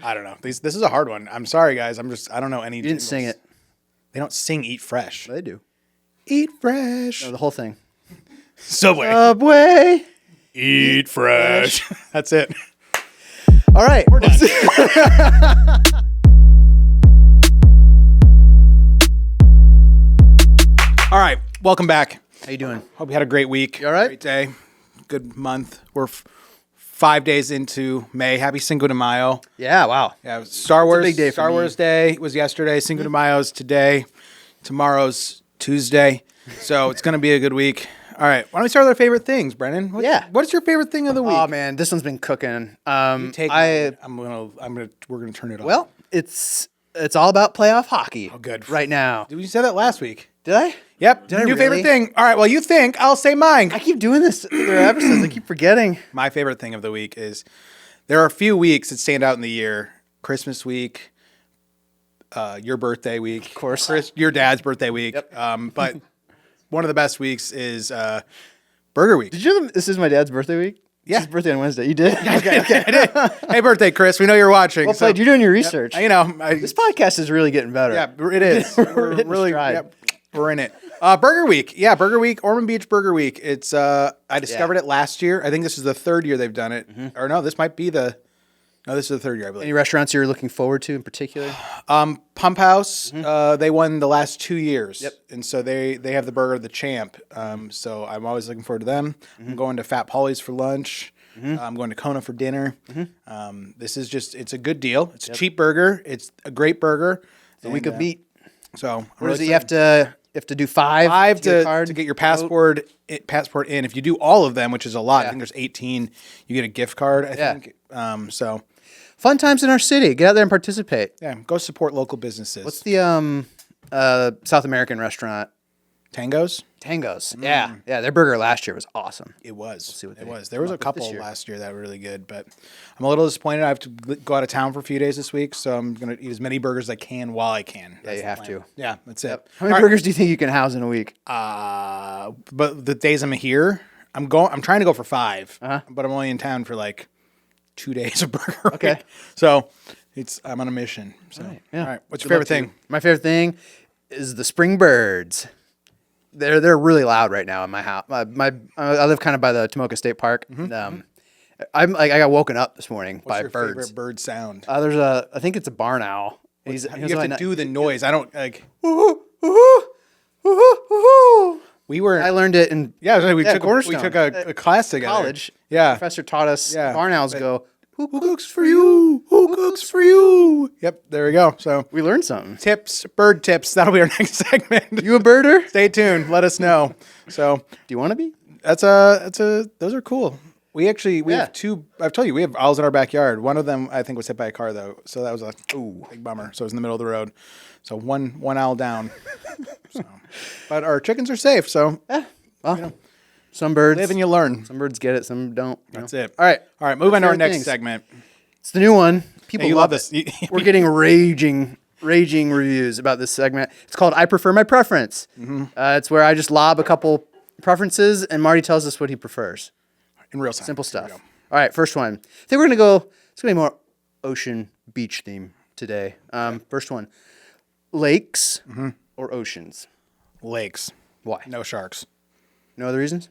I don't know. This is a hard one. I'm sorry, guys. I don't know any. You didn't sing it. They don't sing "Eat Fresh." They do. Eat fresh. No, the whole thing. Subway. Eat fresh. That's it. All right, we're done. All right, welcome back. How you doing? Hope you had a great week. You all right? Great day. Good month. We're 5 days into May. Happy Cinco de Mayo. Yeah, wow. Yeah, Star Wars. big day for Star me. Wars Day was yesterday. Cinco de Mayo is today. Tomorrow's Tuesday. So it's going to be a good week. All right. Why don't we start with our favorite things, Brennan? What's your favorite thing of the week? Oh man, this one's been cooking. We're gonna turn it off. Well, it's all about playoff hockey. Oh, good. Right now. You said that last week. Did I? Yep. Did I New favorite really? thing. All right. Well, you think I'll say mine. I keep doing this through episodes. I keep forgetting. My favorite thing of the week is there are a few weeks that stand out in the year. Christmas week, your birthday week, of course, your dad's birthday week. Yep. But one of the best weeks is Burger Week. Did you know this is my dad's birthday week? Yeah. It's his birthday on Wednesday. You did? Okay. I did. Hey, birthday, Chris. We know you're watching. Well played. You're doing your research. You know, This podcast is really getting better. Yeah, it is. We're hitting really, stride. yep, we're in it. Burger Week. Yeah, Burger Week, Ormond Beach Burger Week. It's I discovered it last year. I think this is the third year they've done it. Or no, this might be this is the third year, I believe. Any restaurants you're looking forward to in particular? Pump House, they won the last 2 years. Yep. And so they have the burger, the champ. So I'm always looking forward to them. I'm going to Fat Polly's for lunch. I'm going to Kona for dinner. This is it's a good deal. It's a cheap burger. It's a great burger. The week of meat. So What is it? You have to do five to get your passport in. If you do all of them, which is a lot, I think there's 18, you get a gift card, I think. So fun times in our city. Get out there and participate. yeah, go support local businesses. What's the South American restaurant? Tangos? Tangos. Yeah. Their burger last year was awesome. It was. see what it they was. There was come a up with couple this year. last year that were really good, but I'm a little disappointed. I have to go out of town for a few days this week, so I'm going to eat as many burgers as I can while I can. Yeah, you have to. Yeah, that's it. How many burgers do you think you can house in a week? But the days I'm here, I'm trying to go for 5, but I'm only in town for like 2 days of burger. Okay. Week. So I'm on a mission. So Yeah. all right. What's your Good favorite luck to thing? you. My favorite thing is the spring birds. They're really loud right now in my house. I live kind of by the Tomoka State Park. And, I got woken up this morning by What's your birds. favorite bird sound? I think it's a barn owl. You have to do the noise. I don't like. We were. I learned it in we took Cornerstone. a class together. college. Yeah. The professor taught us barn owls go. Who cooks for you? Who cooks for you? Yep, there we go. So We learned something. bird tips. That'll be our next segment. You a birder? Stay tuned. Let us know. So Do you want to be? those are cool. We have 2. I've told you we have owls in our backyard. One of them I think was hit by a car though, so that was a big bummer. So it was in the middle of the road. So one owl down. But our chickens are safe. So Some birds live and you learn. Some birds get it. Some don't. That's it. All right. All right. Move on to our Favorite next things. segment. It's the new one. People you love love it. this. We're getting raging reviews about this segment. It's called I Prefer My Preference. It's where I just lob a couple preferences and Marty tells us what he prefers. In real time. Simple Here we stuff. go. All right, first one. I think we're going to go, it's going to be more ocean beach theme today. First one, lakes or oceans? Lakes. Why? No sharks. No other reasons?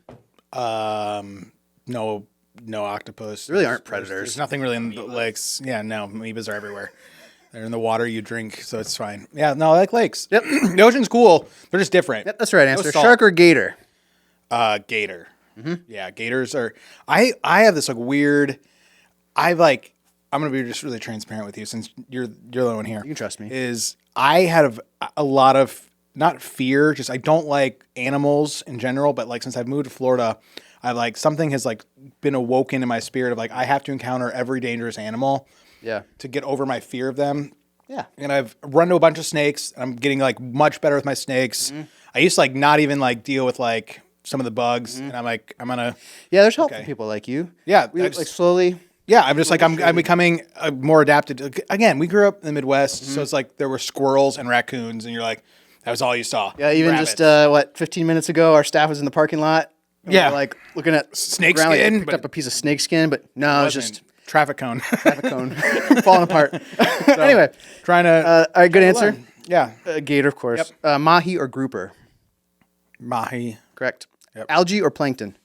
No octopus. There really aren't predators. There's nothing really in the lakes. Yeah, no, amoebas are everywhere. They're in the water you drink, so it's fine. Yeah, no, I like lakes. Yep. The ocean's cool. They're just different. Yep, that's the right answer. salt. Shark or gator? Gator. Yeah, gators are. I have this weird. I'm gonna be just really transparent with you since you're the one here. You can trust me. Is I had a lot of not fear, just I don't like animals in general, but since I've moved to Florida, something has been awoken in my spirit of I have to encounter every dangerous animal. Yeah. To get over my fear of them. Yeah. And I've run to a bunch of snakes. And I'm getting much better with my snakes. I used to not even deal with some of the bugs. And I'm gonna. Yeah, there's help for people like you. Yeah, We slowly. Yeah, I'm just I'm becoming more adapted. Again, we grew up in the Midwest, so it's there were squirrels and raccoons, and you're that was all you saw. Yeah, even Rabbits. just 15 minutes ago, our staff was in the parking lot. And Yeah. we were, looking at Snake the ground, skin, picked but up a piece of snake skin, but no, it was just Traffic cone. Traffic cone falling apart. Anyway, Trying to. all right, good answer. Yeah. Gator, of course. Mahi or grouper? Mahi. Correct. Yep. Algae or plankton?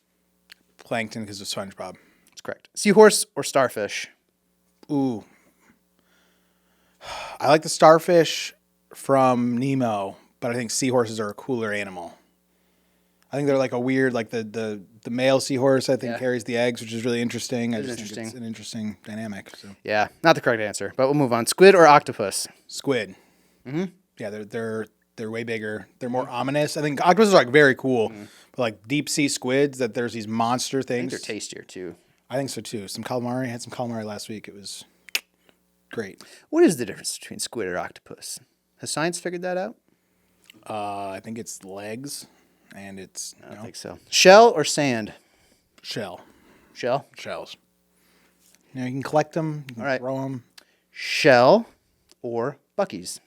Plankton because of SpongeBob. That's correct. Seahorse or starfish? Ooh. I like the starfish from Nemo, but I think seahorses are a cooler animal. I think they're like a weird, like the male seahorse, I think, carries the eggs, which is really interesting. I just think it's an interesting dynamic. So. Yeah, not the correct answer, but we'll move on. Squid or octopus? Squid. Mm-hmm. Yeah, they're way bigger. They're more ominous. I think octopuses are like very cool, but like deep sea squids, that there's these monster things. I think they're tastier too. I think so too. Some calamari. I had some calamari last week. It was great. What is the difference between squid or octopus? Has science figured that out? I think it's legs, and it's I don't think so. Shell or sand? shell. Shell. Shells. You know, you can collect them. You can All right. throw them. Shell or Bucky's?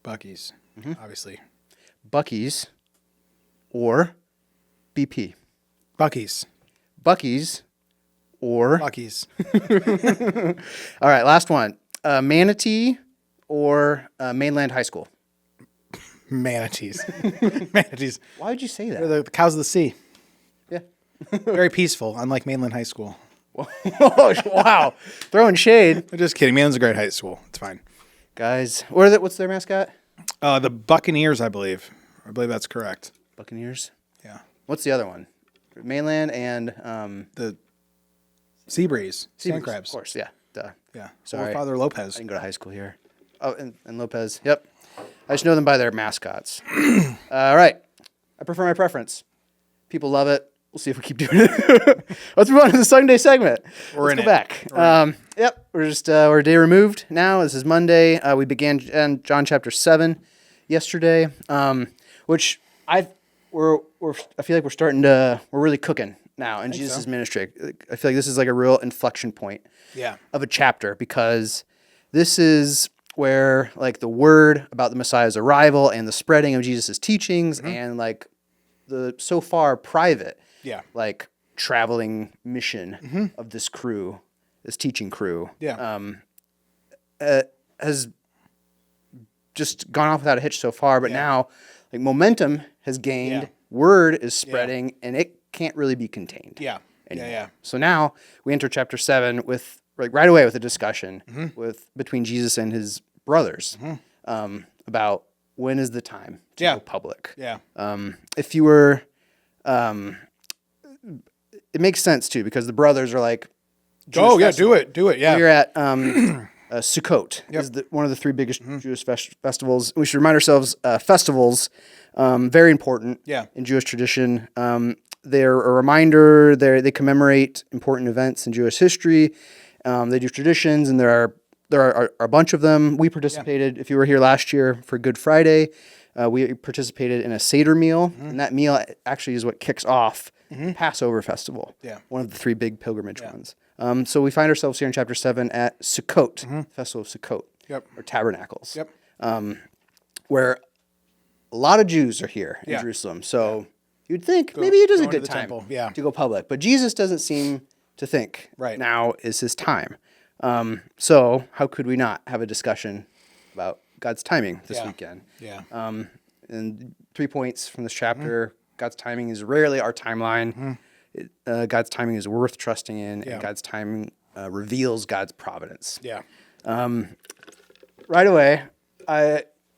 Bucky's, obviously. Bucky's or BP? Bucky's. Bucky's or... Bucky's. All right, last one. Manatee or Mainland High School? Manatees. Manatees. Why would you say that? They're the cows of the sea. Yeah. Very peaceful, unlike Mainland High School. Oh, wow. Throwing shade. I'm just kidding. Mainland's a great high school. It's fine. Guys, what's their mascot? The Buccaneers, I believe. I believe that's correct. Buccaneers. Yeah. What's the other one? Mainland and The sea breeze. Sand Seabreeze, crabs. of course, yeah. Duh. Yeah. Sorry. Father Lopez. I didn't go to high school here. Oh, and Lopez. Yep. I just know them by their mascots. All right. I prefer my preference. People love it. We'll see if we keep doing it. Let's move on to the Sunday segment. Let's go back. Yep. We're a day removed now. This is Monday. We began in John chapter 7 yesterday, which I feel like we're really cooking now in Jesus' ministry. I feel like this is like a real inflection point of a chapter, because this is where like the word about the Messiah's arrival and the spreading of Jesus' teachings and like the so far private like traveling mission of this crew, this teaching crew, has just gone off without a hitch so far. But now like momentum has gained, word is spreading, and it can't really be contained. So now we enter chapter 7 with like right away with a discussion between Jesus and his brothers about when is the time to go public. If you were, it makes sense too, because the brothers are like, do it. Yeah. We're at Sukkot. Is one of the three biggest Jewish festivals. We should remind ourselves festivals, very important in Jewish tradition. They're a reminder. They commemorate important events in Jewish history. They do traditions, and there are a bunch of them. We participated, if you were here last year, for Good Friday. We participated in a Seder meal, and that meal actually is what kicks off Passover festival, one of the three big pilgrimage ones. So we find ourselves here in chapter 7 at Sukkot, Festival of Sukkot, or Tabernacles, where a lot of Jews are here in Jerusalem. So you'd think maybe it is a good time to go public. But Jesus doesn't seem to think now is his time. So how could we not have a discussion about God's timing this weekend? And 3 points from this chapter. God's timing is rarely our timeline. God's timing is worth trusting in, and God's timing reveals God's providence. Right away,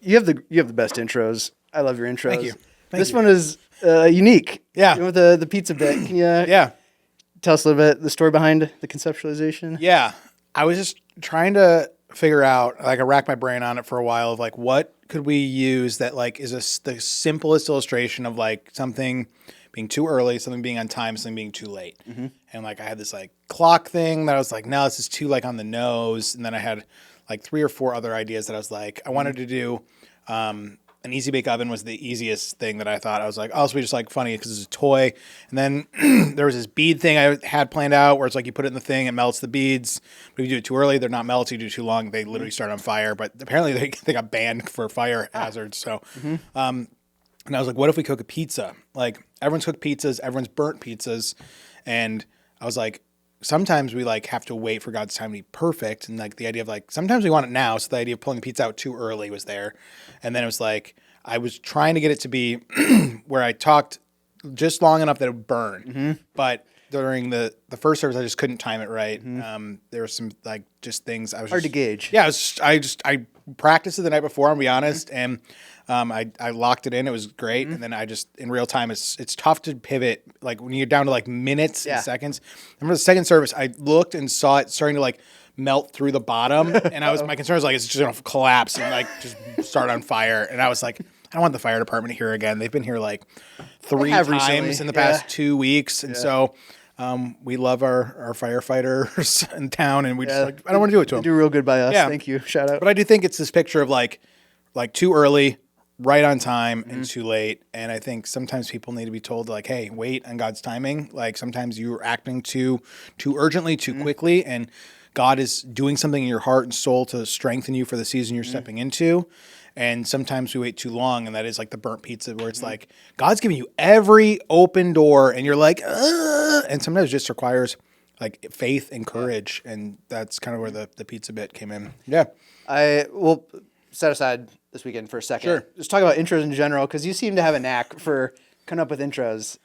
you have the best intros. I love your intros. Thank you. This one is unique. With the pizza bit. Can you tell us a little bit the story behind the conceptualization? I was just trying to figure out, like I racked my brain on it for a while, of like what could we use that like is the simplest illustration of like something being too early, something being on time, something being too late. And like I had this like clock thing that I was like, no, this is too like on the nose. And then I had like 3 or 4 other ideas that I was like, I wanted to do an easy bake oven was the easiest thing that I thought. I was like, oh, this will be just like funny because it's a toy. And then there was this bead thing I had planned out where it's like you put it in the thing, it melts the beads. But if you do it too early, they're not melted. You do it too long, they literally start on fire. But apparently they got banned for fire hazards. So, and I was like, what if we cook a pizza? Like everyone's cooked pizzas, everyone's burnt pizzas. And I was like, sometimes we like have to wait for God's time to be perfect. And like the idea of like, sometimes we want it now. So the idea of pulling the pizza out too early was there. And then it was like, I was trying to get it to be where I talked just long enough that it would burn. But during the first service, I just couldn't time it right. There were some like just things I was hard to gauge. Yeah, I practiced it the night before. I'll be honest, and I locked it in. It was great, and then I just in real time, it's tough to pivot. Like when you're down to like minutes and seconds. Remember the second service, I looked and saw it starting to like melt through the bottom, and my concern was like it's just gonna collapse and like just start on fire. And I was like, I don't want the fire department here again. They've been here like 3 times recently. In the past 2 weeks, and so. We love our firefighters in town, and we just like, I don't want to do it to them. They do real good by us. Thank you. Shout out. But I do think it's this picture of like too early, right on time, and too late. And I think sometimes people need to be told like, hey, wait on God's timing. Like sometimes you're acting too urgently, too quickly, and God is doing something in your heart and soul to strengthen you for the season you're stepping into. And sometimes we wait too long, and that is like the burnt pizza where it's like, God's giving you every open door, and you're like, ugh! And sometimes it just requires like faith and courage, and that's kind of where the pizza bit came in. Yeah. I will set aside this weekend for a second. Sure. Just talk about intros in general, because you seem to have a knack for coming up with intros,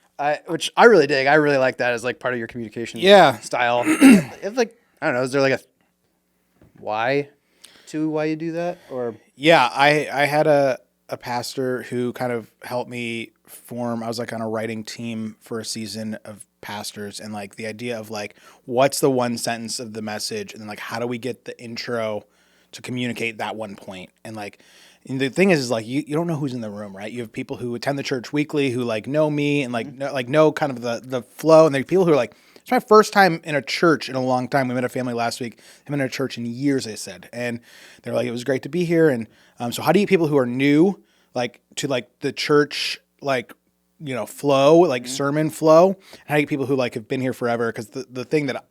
which I really dig. I really like that as like part of your communication style. It's like, I don't know, is there like a why you do that? Or yeah, I had a pastor who kind of helped me form. I was like on a writing team for a season of pastors, and like the idea of like what's the one sentence of the message, and then like how do we get the intro to communicate that one point. And like and the thing is like you don't know who's in the room, right? You have people who attend the church weekly who like know me and like know kind of the flow, and there are people who are like, it's my first time in a church in a long time. We met a family last week. I haven't been in a church in years, they said. And they're like, it was great to be here. And so how do you get people who are new, like to like the church, like, flow, like sermon flow? And how do you get people who like have been here forever? Because the thing that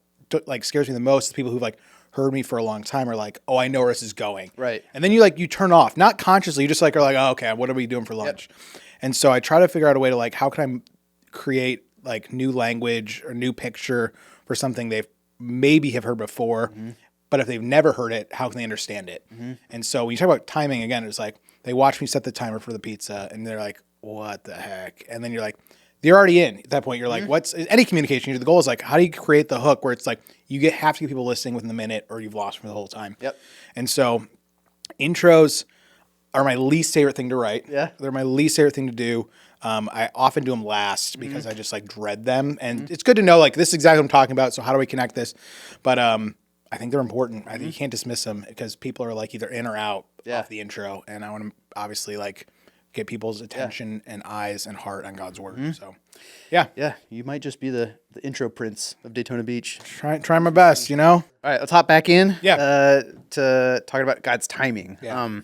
like scares me the most is people who've like heard me for a long time are like, oh, I know where this is going. Right. And then you turn off, not consciously. You just like are like, oh, okay, what are we doing for lunch? Yep. And so I try to figure out a way to like, how can I create like new language or new picture for something they've maybe have heard before, but if they've never heard it, how can they understand it? And so when you talk about timing again, it's like they watch me set the timer for the pizza and they're like, what the heck? And then you're like, they're already in at that point. You're like, what's any communication? The goal is like, how do you create the hook where it's like, have to get people listening within the minute or you've lost them the whole time. Yep. And so intros are my least favorite thing to write. Yeah. They're my least favorite thing to do. I often do them last because I just like dread them, and it's good to know like this is exactly what I'm talking about. So how do we connect this? But I think they're important. I think you can't dismiss them because people are like either in or out off the intro, and I want to obviously like get people's attention and eyes and heart on God's word. So, yeah, you might just be the intro prince of Daytona Beach. Try my best, All right, let's hop back in. Yeah. To talk about God's timing. Yeah.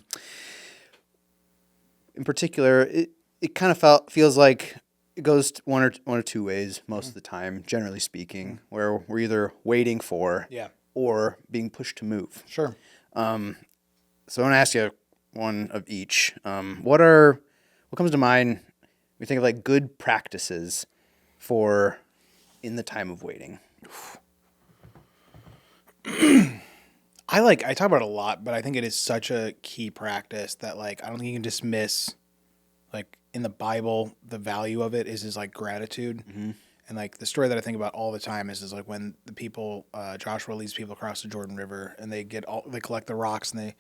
In particular, it kind of feels like it goes one or two ways most of the time, generally speaking, where we're either waiting for or being pushed to move. Sure. So I want to ask you one of each. What comes to mind when you think of like good practices for in the time of waiting? I talk about it a lot, but I think it is such a key practice that like I don't think you can dismiss. Like in the Bible, the value of it is like gratitude. And like the story that I think about all the time is like when the people, Joshua leads people across the Jordan River and they collect the rocks and they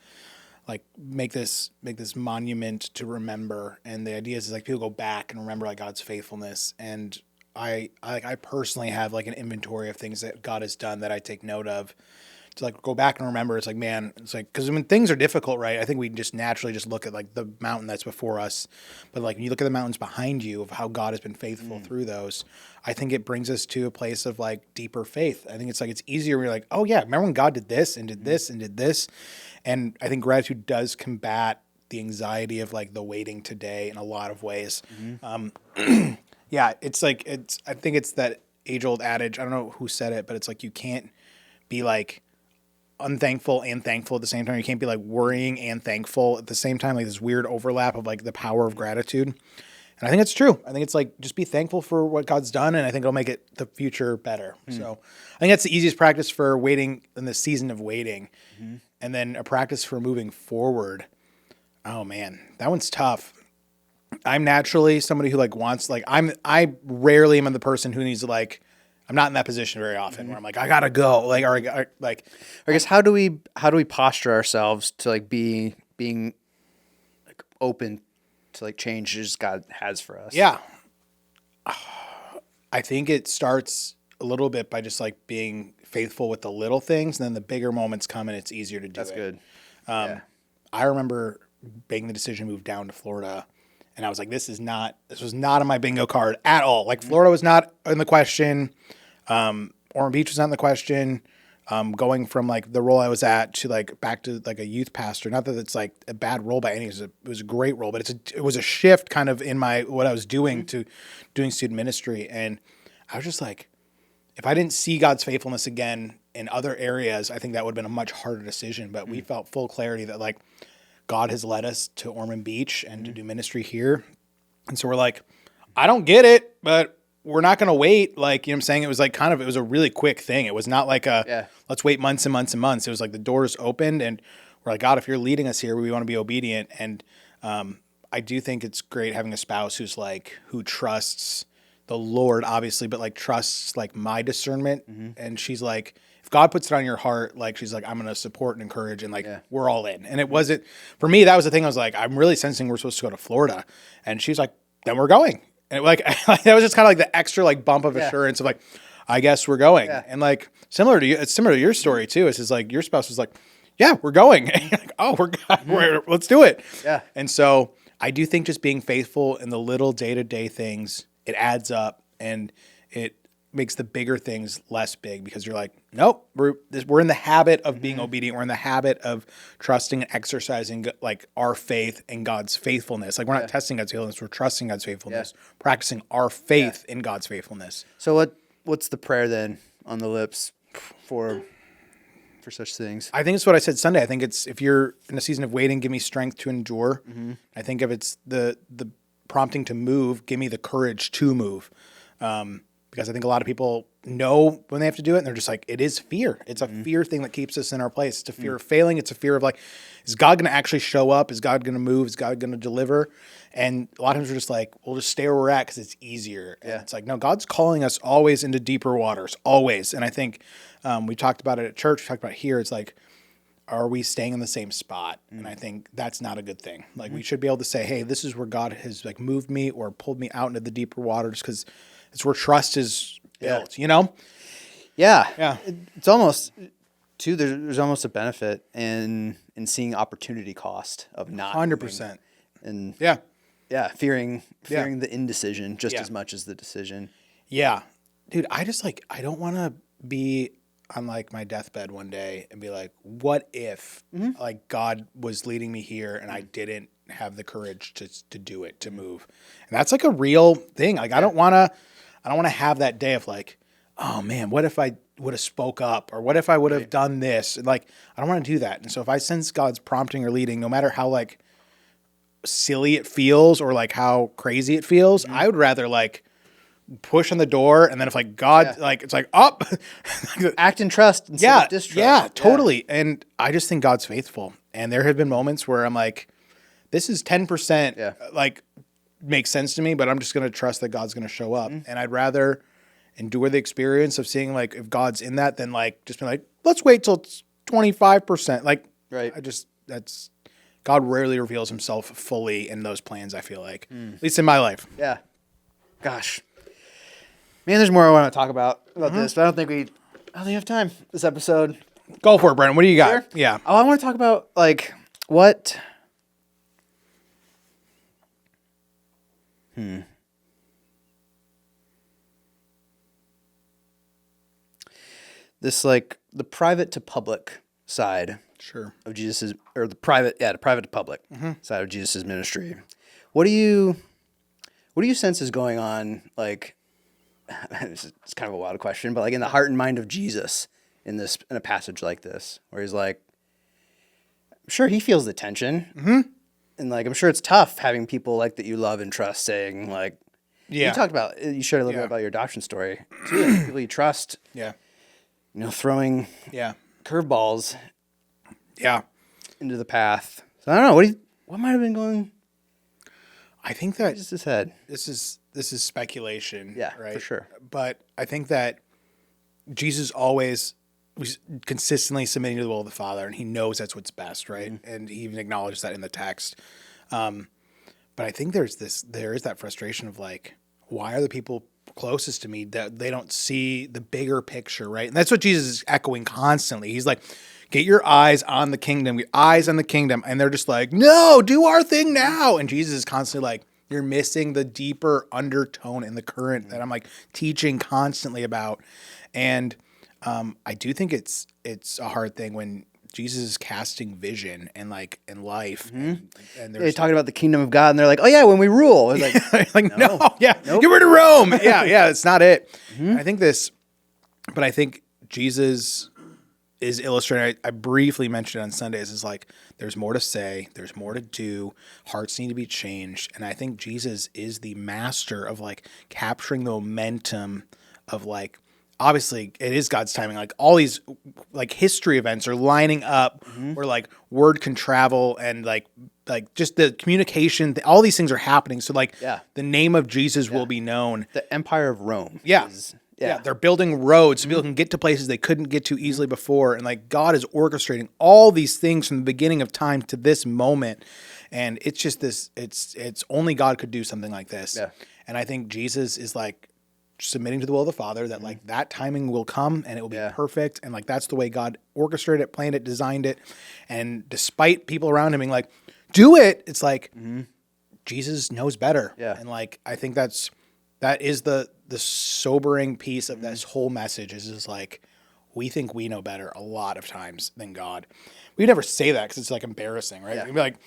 like make this monument to remember. And the idea is like people go back and remember like God's faithfulness. And I personally have like an inventory of things that God has done that I take note of to like go back and remember. It's like, man, it's like, because when things are difficult, right, I think we just naturally just look at like the mountain that's before us. But like when you look at the mountains behind you of how God has been faithful through those, I think it brings us to a place of like deeper faith. I think it's like, it's easier when you're like, oh yeah, remember when God did this and did this and did this? And I think gratitude does combat the anxiety of like the waiting today in a lot of ways. Yeah, it's like, I think it's that age old adage. I don't know who said it, but it's like, you can't be like unthankful and thankful at the same time. You can't be like worrying and thankful at the same time, like this weird overlap of like the power of gratitude. And I think it's true. I think it's like, just be thankful for what God's done, and I think it'll make the future better. So I think that's the easiest practice for waiting in the season of waiting. And then a practice for moving forward. Oh man, that one's tough. I'm naturally somebody who like wants, like, I rarely am the person who needs to, like, I'm not in that position very often where I'm like, I gotta go. Like, or like, I guess how do we posture ourselves to like being like open to like changes God has for us? Yeah. I think it starts a little bit by just like being faithful with the little things, and then the bigger moments come and it's easier to do. That's good. I remember making the decision to move down to Florida, and I was like, this was not on my bingo card at all. Like, Florida was not in the question. Ormond Beach was not in the question. Going from like the role I was at to like back to like a youth pastor. Not that it's like a bad role by any means. It was a great role, but it was a shift kind of in what I was doing to doing student ministry. And I was just like, if I didn't see God's faithfulness again in other areas, I think that would have been a much harder decision. But we felt full clarity that like God has led us to Ormond Beach and to do ministry here. And so we're like, I don't get it, but we're not going to wait. Like, you know what I'm saying? It was like it was a really quick thing. It was not like let's wait months and months and months. It was like the doors opened and we're like, God, if you're leading us here, we want to be obedient. And I do think it's great having a spouse who trusts the Lord, obviously, but like trusts like my discernment. And she's like, if God puts it on your heart, like, she's like, I'm going to support and encourage, and like, we're all in. And it wasn't, for me, that was the thing. I was like, I'm really sensing we're supposed to go to Florida. And she's like, then we're going. And like, that was just kind of like the extra like bump of assurance of like, I guess we're going. Yeah. And like, similar to you, it's similar to your story too. It's just like, your spouse was like, yeah, we're going. And you're like, oh, let's do it. Yeah. And so I do think just being faithful in the little day-to-day things, it adds up, and it makes the bigger things less big, because you're like, nope, we're in the habit of being obedient. We're in the habit of trusting and exercising like our faith in God's faithfulness. Like, we're not testing God's faithfulness. We're trusting God's faithfulness, practicing our faith in God's faithfulness. So what's the prayer then on the lips for such things? I think it's what I said Sunday. I think it's, if you're in a season of waiting, give me strength to endure. I think if it's the prompting to move, give me the courage to move. Because I think a lot of people know when they have to do it, and they're just like, it is fear. It's a fear thing that keeps us in our place. It's a fear of failing. It's a fear of like, is God going to actually show up? Is God going to move? Is God going to deliver? And a lot of times we're just like, we'll just stay where we're at because it's easier. And it's like, no, God's calling us always into deeper waters, always. And I think we talked about it at church. We talked about it here. It's like, are we staying in the same spot? And I think that's not a good thing. Like, we should be able to say, hey, this is where God has like moved me or pulled me out into the deeper waters, because it's where trust is built, you know? Yeah. It's almost, too, there's almost a benefit in seeing opportunity cost of not 100%. And fearing the indecision just as much as the decision. Yeah. Dude, I don't want to be on like my deathbed one day and be like, what if like God was leading me here and I didn't have the courage to do it, to move. And that's like a real thing. Like, I don't want to have that day of like, oh man, what if I would have spoke up, or what if I would have done this? And like, I don't want to do that. And so if I sense God's prompting or leading, no matter how like silly it feels or like how crazy it feels, I would rather like push on the door, and then if like God, like, it's like up, act in trust instead of distrust. Yeah, totally. And I just think God's faithful. And there have been moments where I'm like, this is 10%, like, makes sense to me, but I'm just going to trust that God's going to show up. And I'd rather endure the experience of seeing like if God's in that than like just be like, let's wait till it's 25%. Like, God rarely reveals himself fully in those plans, I feel like, at least in my life. Yeah. Gosh. Man, there's more I want to talk about this, but I don't think we have time this episode. Go for it, Brennan. What do you got? Sure? Yeah. Oh, I want to talk about like what. This like the private to public side of Jesus's, or the private to public side of Jesus's ministry. What do you sense is going on? Like, it's kind of a wild question, but like in the heart and mind of Jesus in a passage like this, where he's like, sure, he feels the tension, And like, I'm sure it's tough having people like that you love and trust saying like, you shared a little bit about your adoption story too. Like, people you trust, throwing curveballs into the path. So I don't know. What might have been going? I think that just his head. This is speculation. Yeah, right? for sure. But I think that Jesus always was consistently submitting to the will of the Father, and he knows that's what's best, right? Mm-hmm. And he even acknowledged that in the text. But I think there is that frustration of like, why are the people closest to me that they don't see the bigger picture, right? And that's what Jesus is echoing constantly. He's like, get your eyes on the kingdom, your eyes on the kingdom. And they're just like, no, do our thing now. And Jesus is constantly like, you're missing the deeper undertone in the current that I'm like teaching constantly about. And I do think it's a hard thing when Jesus is casting vision and like in life, and they're talking about the kingdom of God, and they're like, "Oh yeah, when we rule." It's like, no, get rid of Rome. It's not it. I think but I think Jesus is illustrating. I briefly mentioned on Sundays is like, there's more to say, there's more to do. Hearts need to be changed, and I think Jesus is the master of like capturing the momentum of like. Obviously, it is God's timing. Like all these, like history events are lining up, where like word can travel and like just the communication. All these things are happening. So like, the name of Jesus will be known. The Empire of Rome. They're building roads so people can get to places they couldn't get to easily before, and like God is orchestrating all these things from the beginning of time to this moment. And it's just this. It's only God could do something like this. And I think Jesus is like submitting to the will of the Father, that like that timing will come and it will be perfect. And like, that's the way God orchestrated it, planned it, designed it. And despite people around him being like, do it, it's like, Jesus knows better. And like, I think that is the sobering piece of this whole message is like, we think we know better a lot of times than God. We never say that because it's like embarrassing, right? We'd be like,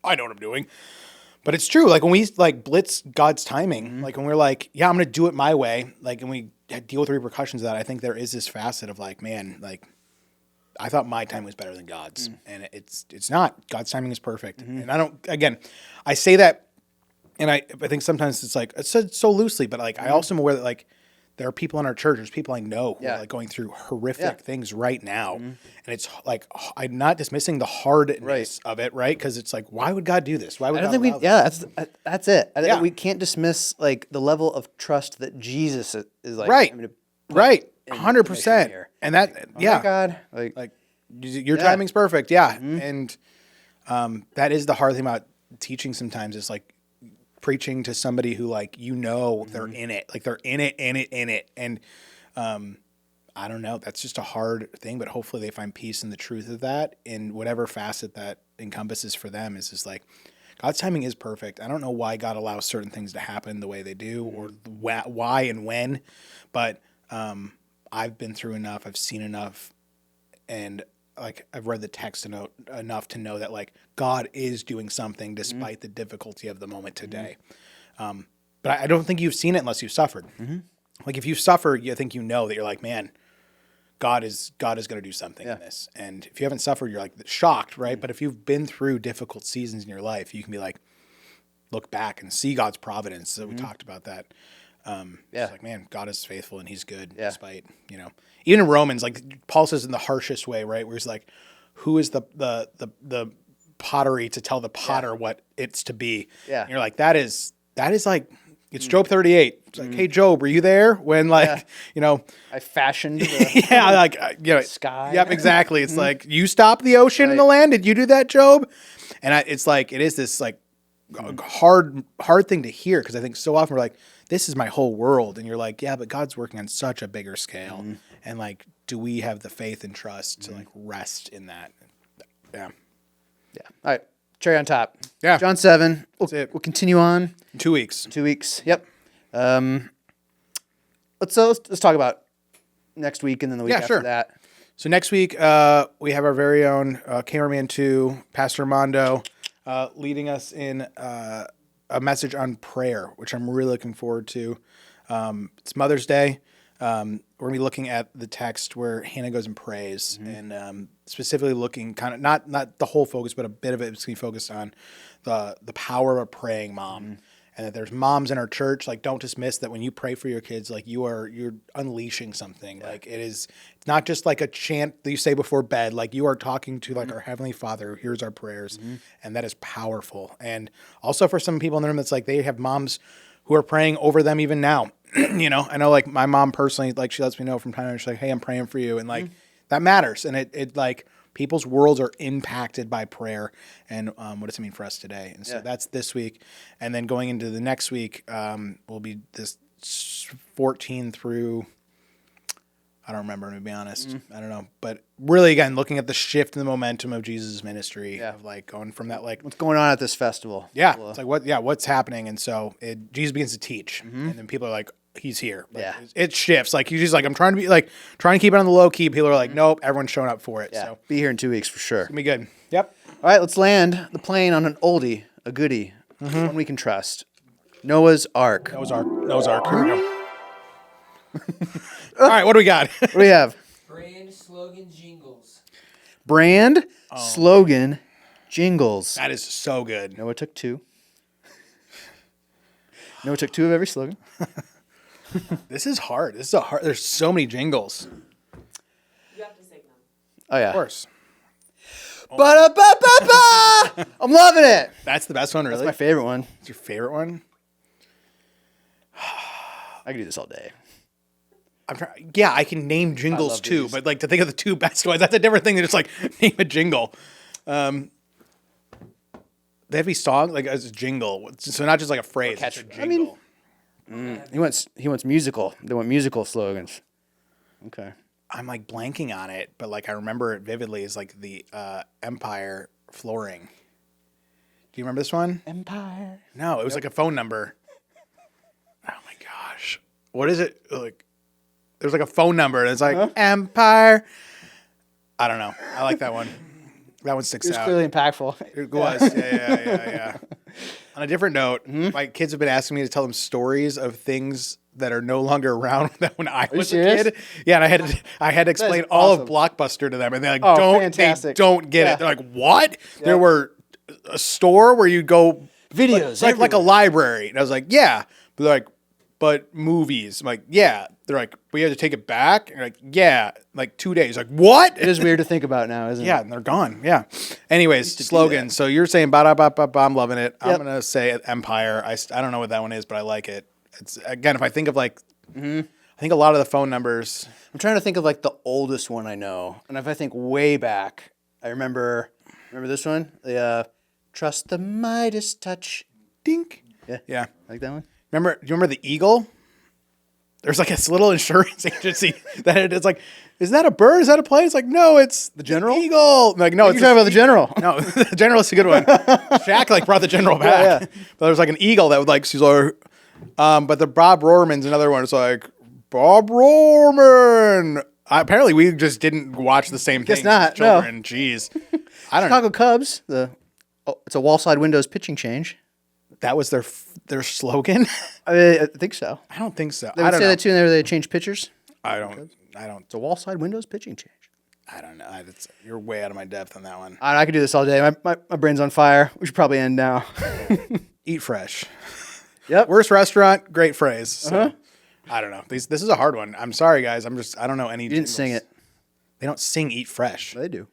I know what I'm doing. But it's true. Like when we like blitz God's timing, like when we're like, yeah, I'm going to do it my way. Like, and we deal with the repercussions of that. I think there is this facet of like, man, like I thought my time was better than God's, and it's not. God's timing is perfect. And I say that, and I think sometimes it's like, it's said so loosely, but like, I also am aware that like, there are people in our church, there's people I know who are like going through horrific things right now. And it's like, I'm not dismissing the hardness of it, right? Because it's like, why would God do this? Why would that's it. I think we can't dismiss like the level of trust that Jesus is like. Right. 100%. And that, God. Like your timing's perfect. Yeah. And that is the hard thing about teaching sometimes is like, preaching to somebody who like, they're in it, like they're in it. And I don't know, that's just a hard thing, but hopefully they find peace in the truth of that in whatever facet that encompasses for them. Is just like, God's timing is perfect. I don't know why God allows certain things to happen the way they do or why and when, but I've been through enough, I've seen enough, and like I've read the text enough to know that like God is doing something despite the difficulty of the moment today. But I don't think you've seen it unless you've suffered. Like if you suffer, I think that you're like, man, God is going to do something in this. And if you haven't suffered, you're like shocked, right? But if you've been through difficult seasons in your life, you can be like, look back and see God's providence. So we talked about that. It's like, man, God is faithful and he's good despite, even in Romans, like Paul says in the harshest way, right? Where he's like, who is the pottery to tell the potter what it's to be? And you're like, that is like, it's Job 38. It's like, hey, Job, were you there when I fashioned the sky? Yep, exactly. It's like, you stopped the ocean and the land. Did you do that, Job? And it's like, it is this like hard thing to hear. Cause I think so often we're like, this is my whole world. And you're like, yeah, but God's working on such a bigger scale. And like, do we have the faith and trust to like rest in that? Yeah. All right. Cherry on top. Yeah. John 7. We'll continue on. In 2 weeks. 2 weeks. Yep. Let's talk about next week and then the week after that. So next week, we have our very own Cameraman 2, Pastor Armando, leading us in a message on prayer, which I'm really looking forward to. It's Mother's Day. we're going to be looking at the text where Hannah goes and prays, and specifically looking kind of not the whole focus, but a bit of it is going to be focused on the power of a praying mom. And that there's moms in our church, like, don't dismiss that when you pray for your kids, like, you're unleashing something. Yeah. Like, it's not just like a chant that you say before bed. Like, you are talking to like our Heavenly Father who hears our prayers, and that is powerful. And also for some people in the room, that's like they have moms who are praying over them even now. You know, I know like my mom personally, like, she lets me know from time to time, she's like, hey, I'm praying for you, and like that matters. And it like people's worlds are impacted by prayer. And what does it mean for us today? And so that's this week. And then going into the next week will be this 14 through, I don't remember, to be honest. I don't know. But really, again, looking at the shift in the momentum of Jesus' ministry, of like going from that, like, what's going on at this festival? Yeah. It's like, what's happening? And so Jesus begins to teach. And then people are like, he's here. Like, it shifts. Like, he's just like, I'm trying to keep it on the low key. People are like, nope, everyone's showing up for it. Yeah. So Be here in 2 weeks for sure. it's gonna be good. Yep. All right, let's land the plane on an oldie, a goodie, one we can trust. Noah's Ark. Noah's Ark. Here we go. All right, what do we got? What do we have? Brand, slogan, jingles. Brand, slogan, jingles. That is so good. Noah took 2. Noah took 2 of every slogan. This is hard. There's so many jingles. You have to sing them. Oh, yeah. Of course. Ba-da-ba-ba-ba! I'm loving it. That's the best one, really? That's my favorite one. It's your favorite one? I could do this all day. I'm trying. Yeah, I can name jingles love too, these. but like to think of the 2 best ones, that's a different thing than just like name a jingle. They have a song like as a jingle, so not just like a phrase. It's a jingle. He wants musical. They want musical slogans. Okay. I'm like blanking on it, but like I remember it vividly as like the Empire flooring. Do you remember this one? Empire. No, it was like a phone number. Oh my gosh. What is it? Like there's like a phone number and it's like Empire. I don't know. I like that one. That one sticks It was out. clearly impactful. It was. Yeah. On a different note, my kids have been asking me to tell them stories of things that are no longer around that when I was a serious? kid. Yeah, and I had to explain all of Blockbuster to them, and they're like, fantastic. They don't get it. They're like, what? Yep. There were a store where you go Videos, like a library, and I was like, yeah. But they're like, but movies. I'm like, yeah. They're like, we had to take it back. And you're like, yeah, like 2 days. Like, what? It is weird to think about now, isn't it? Yeah, and they're gone. Yeah. Anyways, slogan. So you're saying ba-da-ba-ba-ba, I'm loving it. Yep. I'm going to say Empire. I don't know what that one is, but I like it. It's again, if I think of like, I think a lot of the phone numbers. I'm trying to think of like the oldest one I know. And if I think way back, I remember this one? The Trust the Midas Touch. Dink. Yeah. Like that one? Do you remember the Eagle? There's like this little insurance agency that it's like, is that a bird? Is that a plane? It's like, no, it's the General? The Eagle. I'm like, no, You're talking about the General. No, the General's a good one. Shaq like brought the General back. Yeah. But there's like an eagle that would like, she's like, but the Bob Rohrman's another one. It's like, Bob Rohrman. Apparently we just didn't watch the same thing. Guess not. Children. No. Jeez. I don't Chicago know. Cubs. It's a wall side windows pitching change. That was their slogan? I think so. I don't think so. They would say that too, and they change pitchers. I don't. It's a wall side windows pitching change. I don't know. You're way out of my depth on that one. I could do this all day. My brain's on fire. We should probably end now. Eat fresh. Yep. Worst restaurant, great phrase. So, I don't know. This is a hard one. I'm sorry, guys. I don't know any. You didn't sing it. They don't sing Eat Fresh. They do.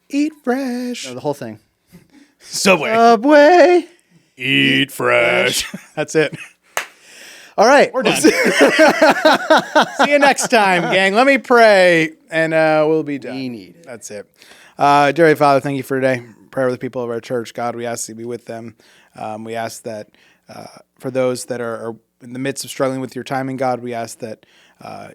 Eat Fresh. No, the whole thing. Subway. Eat Fresh. That's it. All right. We're done. See you next time, gang. Let me pray, and we'll be done. That's it. Dear Heavenly Father, thank you for today. Pray with the people of our church. God, we ask that you be with them. We ask that for those that are in the midst of struggling with your timing, God, we ask that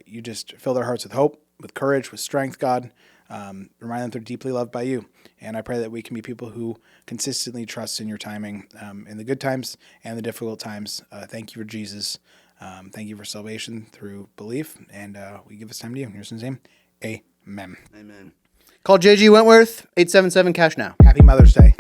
you just fill their hearts with hope, with courage, with strength, God. Remind them they're deeply loved by you. And I pray that we can be people who consistently trust in your timing in the good times and the difficult times. Thank you for Jesus. Thank you for salvation through belief. And we give this time to you. In your son's name, amen. Amen. Call JG Wentworth, 877 cash now. Happy Mother's Day.